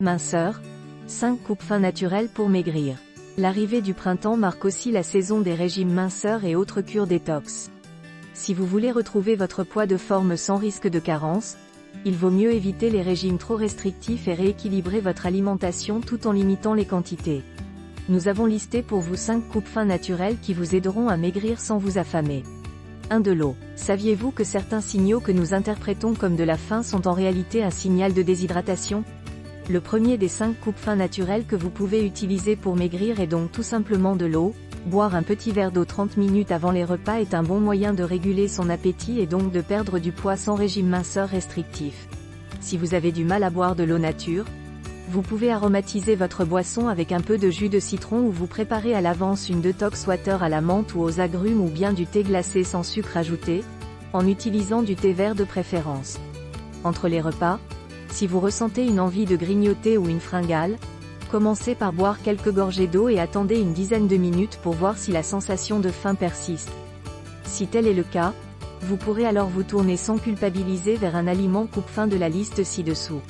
Minceur, 5 coupes-fins naturelles pour maigrir. L'arrivée du printemps marque aussi la saison des régimes minceurs et autres cures détox. Si vous voulez retrouver votre poids de forme sans risque de carence, il vaut mieux éviter les régimes trop restrictifs et rééquilibrer votre alimentation tout en limitant les quantités. Nous avons listé pour vous 5 coupes-fins naturelles qui vous aideront à maigrir sans vous affamer. 1. De l'eau. Saviez-vous que certains signaux que nous interprétons comme de la faim sont en réalité un signal de déshydratation? Le premier des 5 coupes-fins naturelles que vous pouvez utiliser pour maigrir est donc tout simplement de l'eau. Boire un petit verre d'eau 30 minutes avant les repas est un bon moyen de réguler son appétit et donc de perdre du poids sans régime minceur restrictif. Si vous avez du mal à boire de l'eau nature, vous pouvez aromatiser votre boisson avec un peu de jus de citron ou vous préparer à l'avance une detox water à la menthe ou aux agrumes ou bien du thé glacé sans sucre ajouté, en utilisant du thé vert de préférence. Entre les repas, si vous ressentez une envie de grignoter ou une fringale, commencez par boire quelques gorgées d'eau et attendez une dizaine de minutes pour voir si la sensation de faim persiste. Si tel est le cas, vous pourrez alors vous tourner sans culpabiliser vers un aliment coupe-faim de la liste ci-dessous.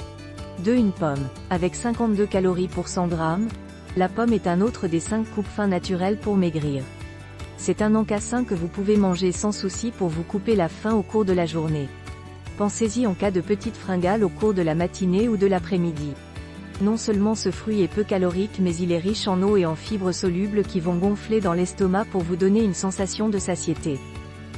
2. Une pomme. Avec 52 calories pour 100 grammes, la pomme est un autre des 5 coupes-faim naturelles pour maigrir. C'est un encassin que vous pouvez manger sans souci pour vous couper la faim au cours de la journée. Pensez-y en cas de petite fringale au cours de la matinée ou de l'après-midi. Non seulement ce fruit est peu calorique mais il est riche en eau et en fibres solubles qui vont gonfler dans l'estomac pour vous donner une sensation de satiété.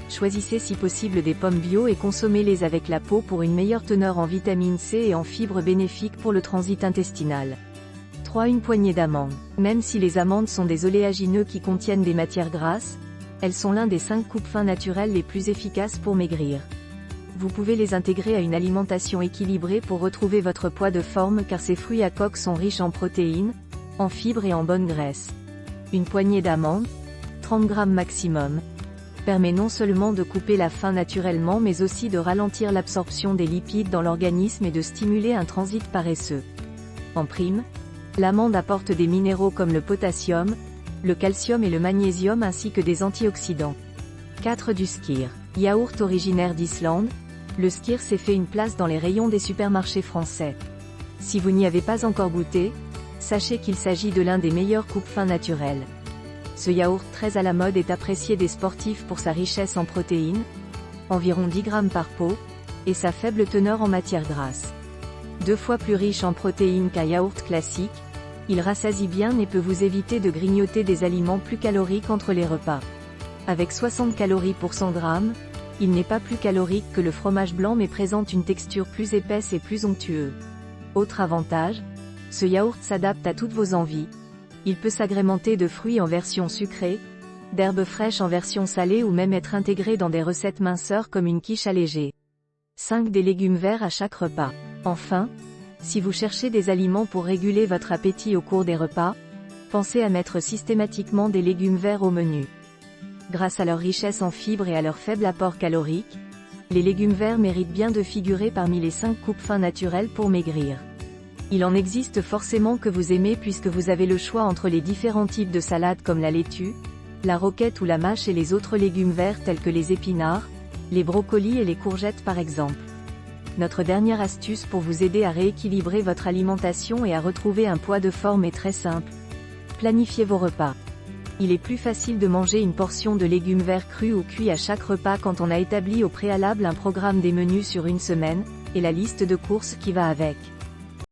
Choisissez si possible des pommes bio et consommez-les avec la peau pour une meilleure teneur en vitamine C et en fibres bénéfiques pour le transit intestinal. 3. Une poignée d'amandes. Même si les amandes sont des oléagineux qui contiennent des matières grasses, elles sont l'un des 5 coupes-fins naturelles les plus efficaces pour maigrir. Vous pouvez les intégrer à une alimentation équilibrée pour retrouver votre poids de forme car ces fruits à coque sont riches en protéines, en fibres et en bonnes graisses. Une poignée d'amandes, 30 g maximum, permet non seulement de couper la faim naturellement mais aussi de ralentir l'absorption des lipides dans l'organisme et de stimuler un transit paresseux. En prime, l'amande apporte des minéraux comme le potassium, le calcium et le magnésium ainsi que des antioxydants. 4. Du skyr. Yaourt originaire d'Islande, le skyr s'est fait une place dans les rayons des supermarchés français. Si vous n'y avez pas encore goûté, sachez qu'il s'agit de l'un des meilleurs coupes-fins naturels. Ce yaourt très à la mode est apprécié des sportifs pour sa richesse en protéines, environ 10 g par pot, et sa faible teneur en matières grasses. 2 fois plus riche en protéines qu'un yaourt classique, il rassasie bien et peut vous éviter de grignoter des aliments plus caloriques entre les repas. Avec 60 calories pour 100 g, il n'est pas plus calorique que le fromage blanc mais présente une texture plus épaisse et plus onctueuse. Autre avantage, ce yaourt s'adapte à toutes vos envies. Il peut s'agrémenter de fruits en version sucrée, d'herbes fraîches en version salée ou même être intégré dans des recettes minceurs comme une quiche allégée. 5. Des légumes verts à chaque repas. Enfin, si vous cherchez des aliments pour réguler votre appétit au cours des repas, pensez à mettre systématiquement des légumes verts au menu. Grâce à leur richesse en fibres et à leur faible apport calorique, les légumes verts méritent bien de figurer parmi les 5 coupes-fins naturelles pour maigrir. Il en existe forcément que vous aimez puisque vous avez le choix entre les différents types de salades comme la laitue, la roquette ou la mâche et les autres légumes verts tels que les épinards, les brocolis et les courgettes par exemple. Notre dernière astuce pour vous aider à rééquilibrer votre alimentation et à retrouver un poids de forme est très simple. Planifiez vos repas. Il est plus facile de manger une portion de légumes verts crus ou cuits à chaque repas quand on a établi au préalable un programme des menus sur une semaine, et la liste de courses qui va avec.